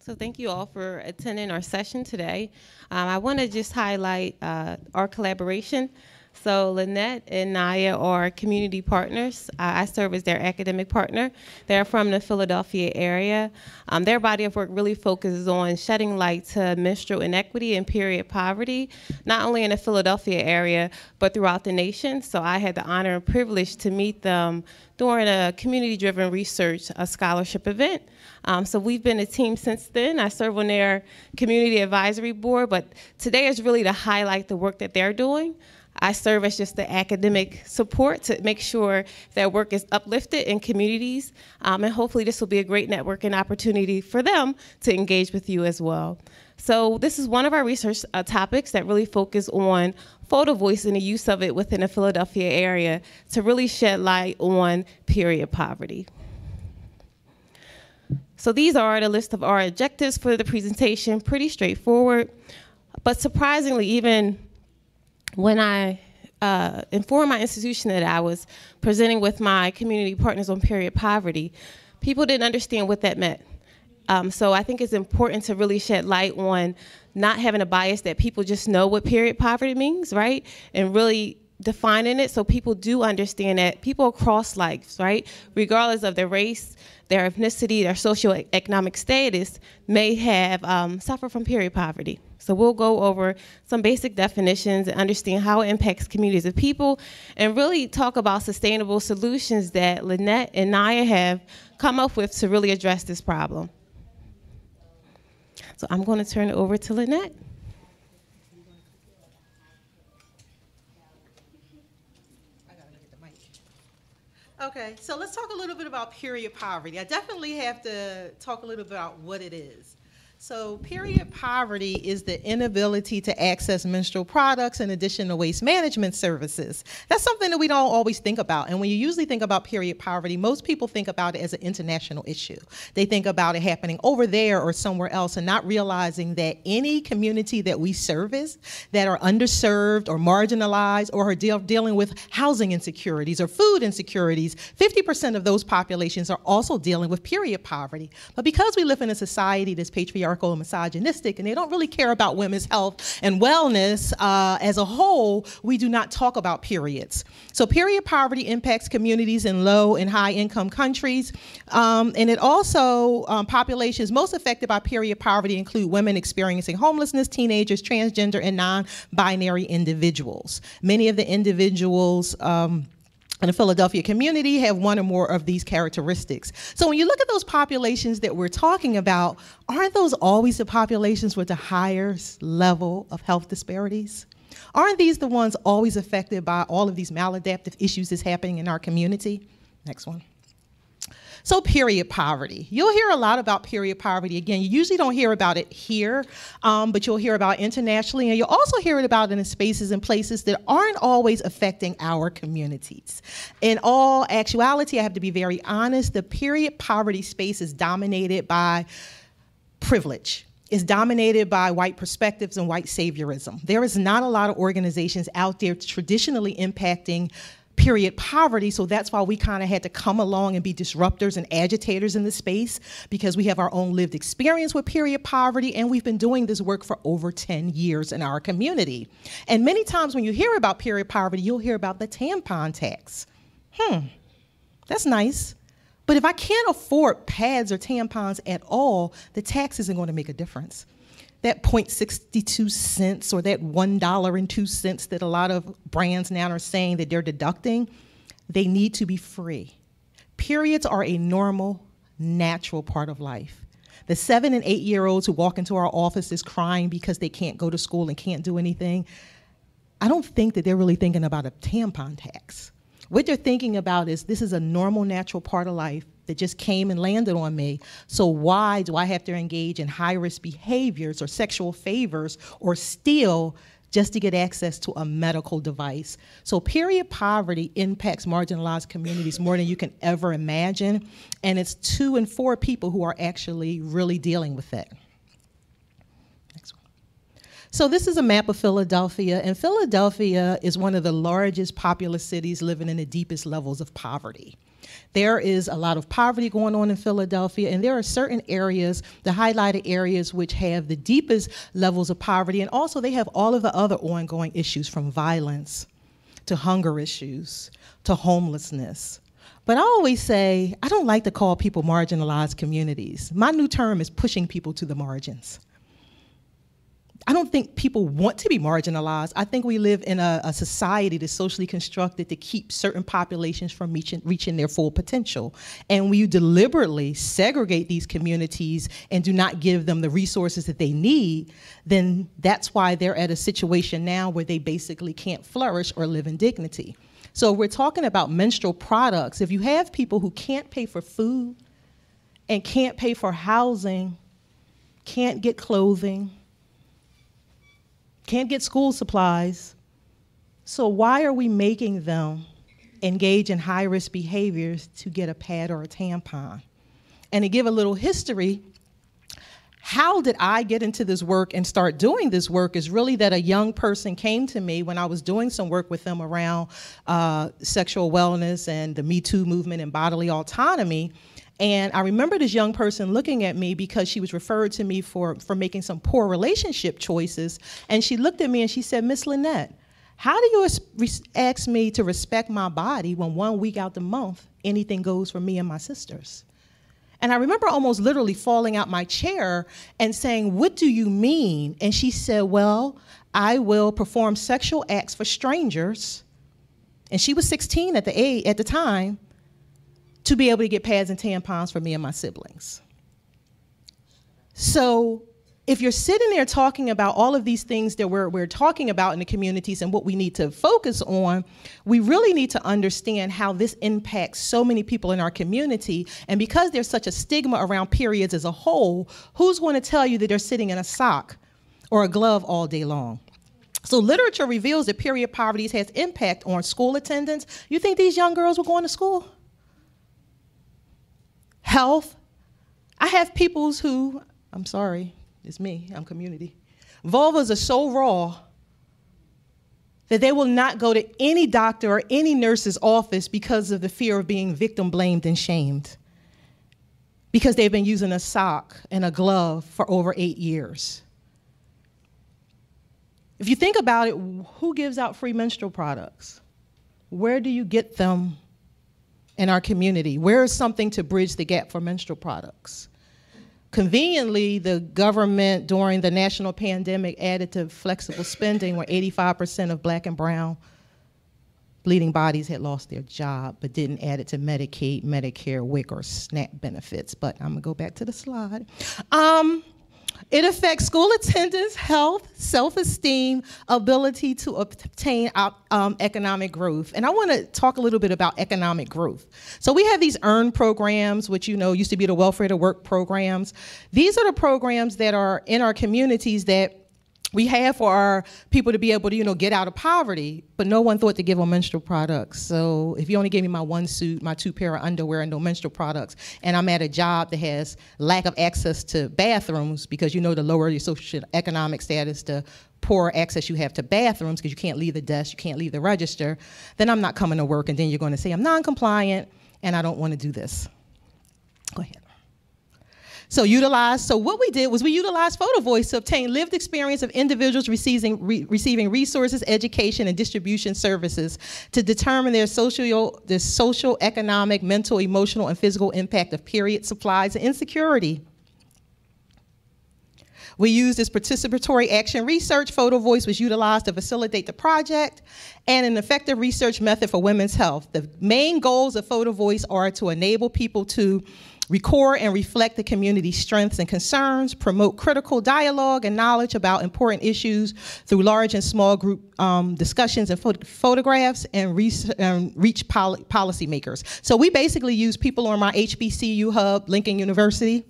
So thank you all for attending our session today. I want to just highlight our collaboration. So Lynette and Nya are community partners. I serve as their academic partner. They're from the Philadelphia area. Their body of work really focuses on shedding light to menstrual inequity and period poverty, not only in the Philadelphia area, but throughout the nation. So I had the honor and privilege to meet them during a community-driven research scholarship event. So we've been a team since then. I serve on their community advisory board, but today is really to highlight the work that they're doing. I serve as just the academic support to make sure that work is uplifted in communities, and hopefully this will be a great networking opportunity for them to engage with you as well. So this is one of our research topics that really focus on Photovoice and the use of it within the Philadelphia area to really shed light on period poverty. So these are the list of our objectives for the presentation, pretty straightforward, but surprisingly, even when I informed my institution that I was presenting with my community partners on period poverty, people didn't understand what that meant. So I think it's important to really shed light on not having a bias that people just know what period poverty means, right? And really defining it so people do understand that people across lives, right, regardless of their race, their ethnicity, their socioeconomic status, may have suffered from period poverty. So we'll go over some basic definitions and understand how it impacts communities of people and really talk about sustainable solutions that Lynette and Nya have come up with to really address this problem. So I'm going to turn it over to Lynette. Okay, so let's talk a little bit about period poverty. I definitely have to talk a little bit about what it is. So period poverty is the inability to access menstrual products in addition to waste management services. That's something that we don't always think about. And when you usually think about period poverty, most people think about it as an international issue. They think about it happening over there or somewhere else and not realizing that any community that we service that are underserved or marginalized or are dealing with housing insecurities or food insecurities, 50% of those populations are also dealing with period poverty. But because we live in a society that's patriarchal and misogynistic, and they don't really care about women's health and wellness as a whole, we do not talk about periods. So period poverty impacts communities in low and high income countries, and it also, populations most affected by period poverty include women experiencing homelessness, teenagers, transgender, and non-binary individuals. Many of the individuals in the Philadelphia community have one or more of these characteristics. So when you look at those populations that we're talking about, aren't those always the populations with the highest level of health disparities? Aren't these the ones always affected by all of these maladaptive issues that's happening in our community? Next one. So period poverty. You'll hear a lot about period poverty. Again, you usually don't hear about it here, but you'll hear about it internationally, and you'll also hear it about it in spaces and places that aren't always affecting our communities. In all actuality, I have to be very honest, the period poverty space is dominated by privilege. Is dominated by white perspectives and white saviorism. There is not a lot of organizations out there traditionally impacting period poverty, so that's why we kind of had to come along and be disruptors and agitators in the space, because we have our own lived experience with period poverty, and we've been doing this work for over 10 years in our community. And many times when you hear about period poverty, you'll hear about the tampon tax. That's nice. But if I can't afford pads or tampons at all, the tax isn't going to make a difference. That 0.62 cents or that $1.02 that a lot of brands now are saying that they're deducting, they need to be free. Periods are a normal, natural part of life. The 7 and 8 year olds who walk into our offices crying because they can't go to school and can't do anything, I don't think that they're really thinking about a tampon tax. What they're thinking about is this is a normal, natural part of life that just came and landed on me. So why do I have to engage in high-risk behaviors or sexual favors or steal just to get access to a medical device? So period poverty impacts marginalized communities more than you can ever imagine, and it's 2 in 4 people who are actually really dealing with it. So this is a map of Philadelphia, and Philadelphia is one of the largest populous cities living in the deepest levels of poverty. There is a lot of poverty going on in Philadelphia, and there are certain areas, the highlighted areas, which have the deepest levels of poverty, and also they have all of the other ongoing issues, from violence to hunger issues to homelessness. But I always say, I don't like to call people marginalized communities. My new term is pushing people to the margins. I don't think people want to be marginalized. I think we live in a society that's socially constructed to keep certain populations from reaching their full potential. And we deliberately segregate these communities and do not give them the resources that they need, then that's why they're at a situation now where they basically can't flourish or live in dignity. So we're talking about menstrual products. If you have people who can't pay for food and can't pay for housing, can't get clothing, can't get school supplies, so why are we making them engage in high-risk behaviors to get a pad or a tampon? And to give a little history, how did I get into this work and start doing this work is really that a young person came to me when I was doing some work with them around sexual wellness and the Me Too movement and bodily autonomy. And I remember this young person looking at me because she was referred to me for making some poor relationship choices. And she looked at me and she said, "Miss Lynette, how do you ask me to respect my body when 1 week out the month, anything goes for me and my sisters?" And I remember almost literally falling out my chair and saying, "What do you mean?" And she said, "Well, I will perform sexual acts for strangers." And she was 16 at the time, to be able to get pads and tampons for me and my siblings. So if you're sitting there talking about all of these things that we're talking about in the communities and what we need to focus on, we really need to understand how this impacts so many people in our community. And because there's such a stigma around periods as a whole, who's going to tell you that they're sitting in a sock or a glove all day long? So literature reveals that period poverty has impact on school attendance. You think these young girls were going to school? Health. I have peoples who, I'm sorry, it's me, I'm community. Vulvas are so raw that they will not go to any doctor or any nurse's office because of the fear of being victim blamed and shamed, because they've been using a sock and a glove for over 8 years. If you think about it, who gives out free menstrual products? Where do you get them in our community? Where is something to bridge the gap for menstrual products? Conveniently, the government during the national pandemic added to flexible spending, where 85% of Black and brown bleeding bodies had lost their job, but didn't add it to Medicaid, Medicare, WIC, or SNAP benefits. But I'm gonna go back to the slide. It affects school attendance, health, self-esteem, ability to obtain economic growth. And I want to talk a little bit about economic growth. So we have these EARN programs, which used to be the welfare to work programs. These are the programs that are in our communities that we have for our people to be able to, get out of poverty, but no one thought to give them menstrual products. So if you only gave me my one suit, my 2 pair of underwear, and no menstrual products, and I'm at a job that has lack of access to bathrooms, because the lower your social economic status, the poorer access you have to bathrooms, because you can't leave the desk, you can't leave the register, then I'm not coming to work, and then you're going to say I'm non-compliant and I don't want to do this. Go ahead. So what we did was we utilized Photovoice to obtain lived experience of individuals receiving resources, education, and distribution services to determine their social, economic, mental, emotional, and physical impact of period supplies and insecurity. We used this participatory action research. Photovoice was utilized to facilitate the project, and an effective research method for women's health. The main goals of Photovoice are to enable people to record and reflect the community's strengths and concerns, promote critical dialogue and knowledge about important issues through large and small group discussions and photographs, and reach policymakers. So we basically use people on my HBCU hub, Lincoln University,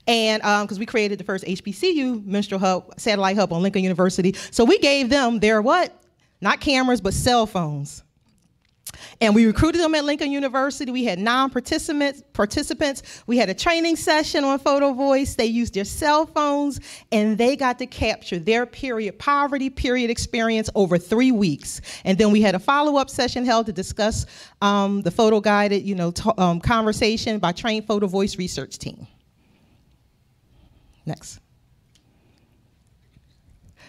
and because we created the first HBCU menstrual hub, satellite hub on Lincoln University. So we gave them their what? Not cameras, but cell phones. And we recruited them at Lincoln University. We had participants. We had a training session on Photovoice. They used their cell phones, and they got to capture their period poverty, period experience over 3 weeks. And then we had a follow-up session held to discuss the photo-guided, conversation by trained Photovoice research team. Next.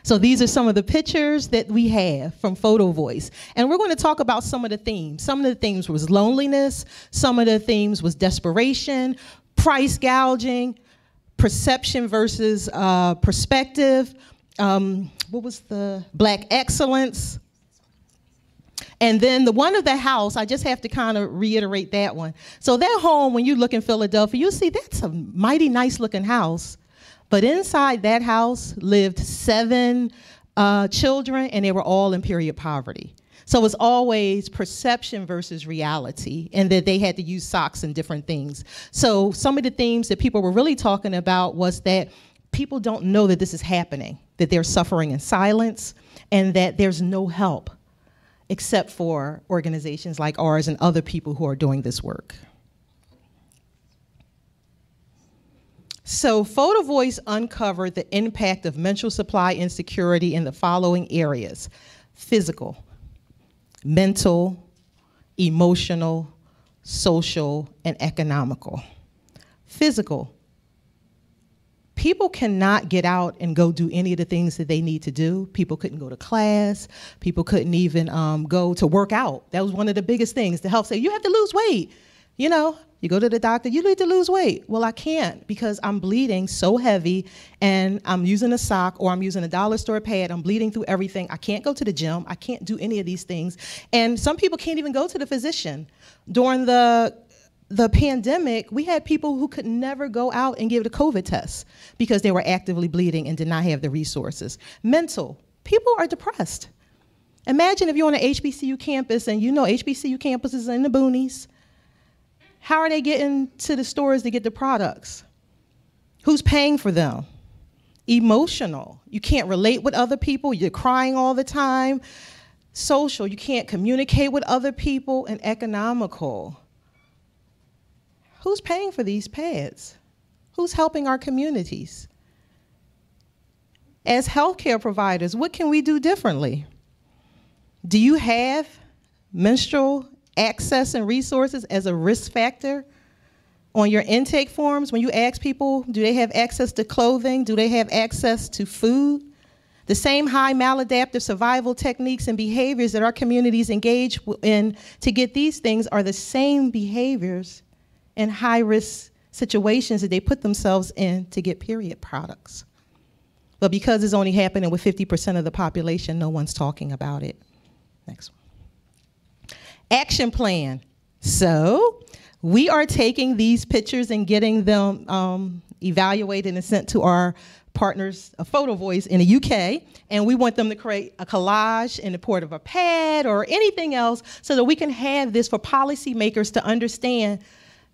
So these are some of the pictures that we have from Photovoice. And we're going to talk about some of the themes. Some of the themes was loneliness. Some of the themes was desperation, price gouging, perception versus perspective. What was the Black excellence? And then the one of the house, I just have to kind of reiterate that one. So that home, when you look in Philadelphia, you'll see that's a mighty nice looking house. But inside that house lived 7 children, and they were all in period poverty. So it's always perception versus reality, and that they had to use socks and different things. So some of the themes that people were really talking about was that people don't know that this is happening, that they're suffering in silence, and that there's no help except for organizations like ours and other people who are doing this work. So Photovoice uncovered the impact of menstrual supply insecurity in the following areas: physical, mental, emotional, social, and economical. Physical. People cannot get out and go do any of the things that they need to do. People couldn't go to class. People couldn't even go to work out. That was one of the biggest things. The health say, you have to lose weight. You go to the doctor, you need to lose weight. Well, I can't because I'm bleeding so heavy and I'm using a sock or I'm using a dollar store pad. I'm bleeding through everything. I can't go to the gym. I can't do any of these things. And some people can't even go to the physician. During the pandemic, we had people who could never go out and give the COVID test because they were actively bleeding and did not have the resources. Mental. People are depressed. Imagine if you're on an HBCU campus and HBCU campus is in the boonies. How are they getting to the stores to get the products? Who's paying for them? Emotional. You can't relate with other people. You're crying all the time. Social. You can't communicate with other people. And economical. Who's paying for these pads? Who's helping our communities? As healthcare providers, what can we do differently? Do you have menstrual access and resources as a risk factor on your intake forms? When you ask people, do they have access to clothing? Do they have access to food? The same high maladaptive survival techniques and behaviors that our communities engage in to get these things are the same behaviors in high-risk situations that they put themselves in to get period products. But because it's only happening with 50% of the population, no one's talking about it. Next one. Action plan. So we are taking these pictures and getting them evaluated and sent to our partners of Photovoice in the UK, and we want them to create a collage in the port of a pad or anything else so that we can have this for policymakers to understand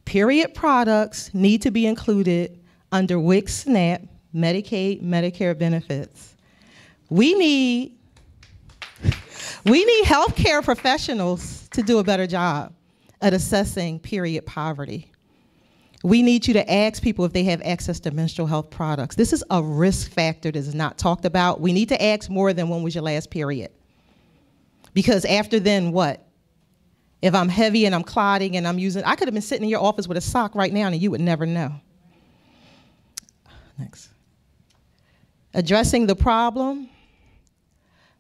period products need to be included under WIC, SNAP, Medicaid, Medicare benefits. We need healthcare professionals to do a better job at assessing period poverty. We need you to ask people if they have access to menstrual health products. This is a risk factor that is not talked about. We need to ask more than when was your last period. Because after then, what? If I'm heavy and I'm clotting and I could have been sitting in your office with a sock right now and you would never know. Next. Addressing the problem.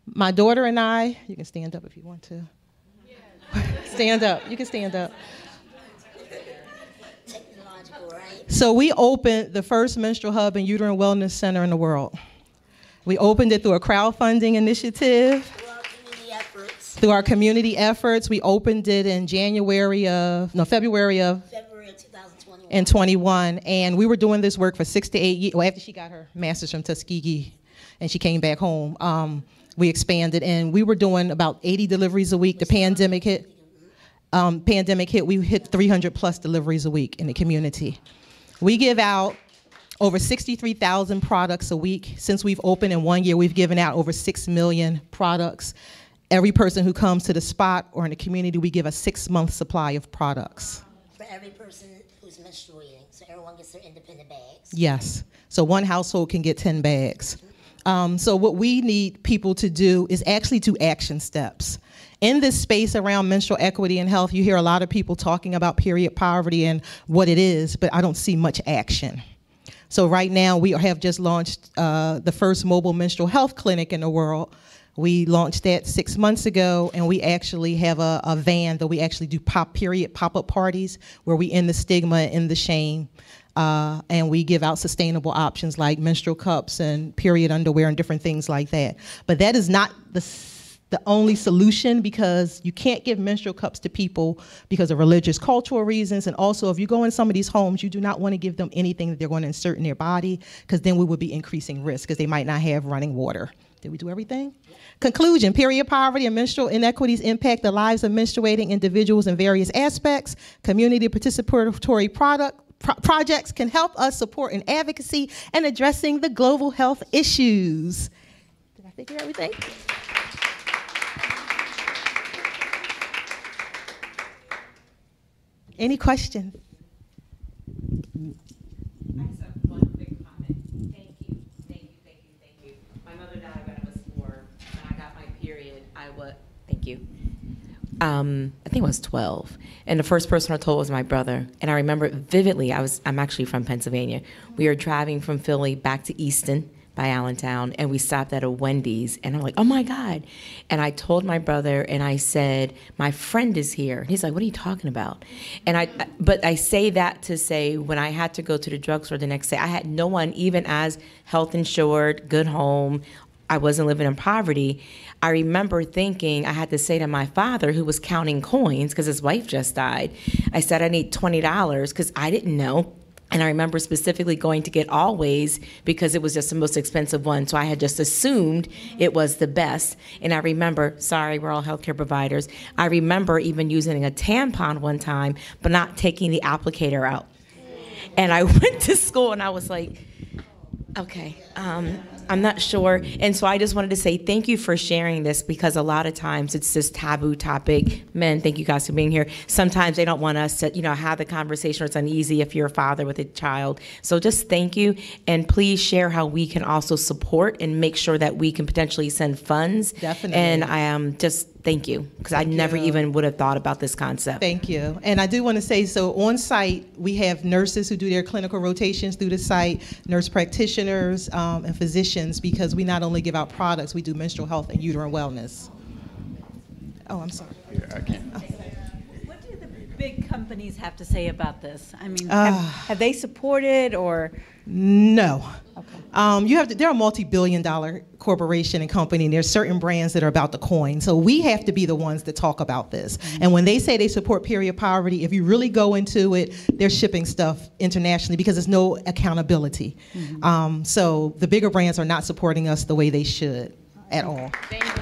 My daughter and I, you can stand up if you want to. Stand up, you can stand up. So we opened the first menstrual hub and uterine wellness center in the world. We opened it through a crowdfunding initiative. Through our community efforts. We opened it in February of 2021. And 21. And we were doing this work for 6 to 8 years. Well, after she got her master's from Tuskegee and she came back home, we expanded, and we were doing about 80 deliveries a week. The pandemic hit. We hit 300 plus deliveries a week in the community. We give out over 63,000 products a week. Since we've opened in 1 year, we've given out over 6 million products. every person who comes to the spot or in the community, we give a 6-month supply of products. For every person who's menstruating, so everyone gets their independent bags. Yes. So one household can get 10 bags. So what we need people to do is actually do action steps. In this space around menstrual equity and health, you hear a lot of people talking about period poverty and what it is, but I don't see much action. So right now we have just launched the first mobile menstrual health clinic in the world. We launched that 6 months ago, and we actually have a van that we actually do period pop-up parties where we end the stigma and the shame. And we give out sustainable options like menstrual cups and period underwear and different things like that. But that is not the only solution, because you can't give menstrual cups to people because of religious, cultural reasons. And also, if you go in some of these homes, you do not want to give them anything that they're going to insert in their body, because then we would be increasing risk because they might not have running water. Did we do everything? Conclusion, period poverty and menstrual inequities impact the lives of menstruating individuals in various aspects. Community participatory projects can help us support in advocacy and addressing the global health issues. Did I figure everything? Any questions? I just have one big comment. Thank you, thank you, thank you, thank you. My mother died when I was 4. When I got my period, thank you. I think I was 12. And the first person I told was my brother. And I remember vividly, I'm actually from Pennsylvania. We were driving from Philly back to Easton by Allentown, and we stopped at a Wendy's, and I'm like, oh my God. And I told my brother, and I said, my friend is here. And he's like, what are you talking about? And but I say that to say, when I had to go to the drugstore the next day, I had no one, even as health insured, good home, I wasn't living in poverty. I remember thinking I had to say to my father, who was counting coins because his wife just died, I said, I need $20 because I didn't know. And I remember specifically going to get Always because it was just the most expensive one. So I had just assumed it was the best. And I remember, sorry, we're all healthcare providers. I remember even using a tampon one time, but not taking the applicator out. And I went to school and I was like, okay, I'm not sure. And so I just wanted to say thank you for sharing this, because a lot of times it's this taboo topic. Men, thank you guys for being here. Sometimes they don't want us to, have the conversation, or it's uneasy if you're a father with a child. So just thank you. And please share how we can also support and make sure that we can potentially send funds. Definitely. And I am just thank you, because I never even would have thought about this concept. Thank you. And I do want to say, so on site, we have nurses who do their clinical rotations through the site, nurse practitioners, and physicians, because we not only give out products, we do menstrual health and uterine wellness. Oh, I'm sorry. Yeah, I can't. What do the big companies have to say about this? I mean, have they supported or? No. Okay. They're a multi-billion-dollar corporation and company, and there's certain brands that are about the coin. So we have to be the ones that talk about this. Mm-hmm. And when they say they support period poverty, if you really go into it, they're shipping stuff internationally because there's no accountability. Mm-hmm. So the bigger brands are not supporting us the way they should at all. Thank you.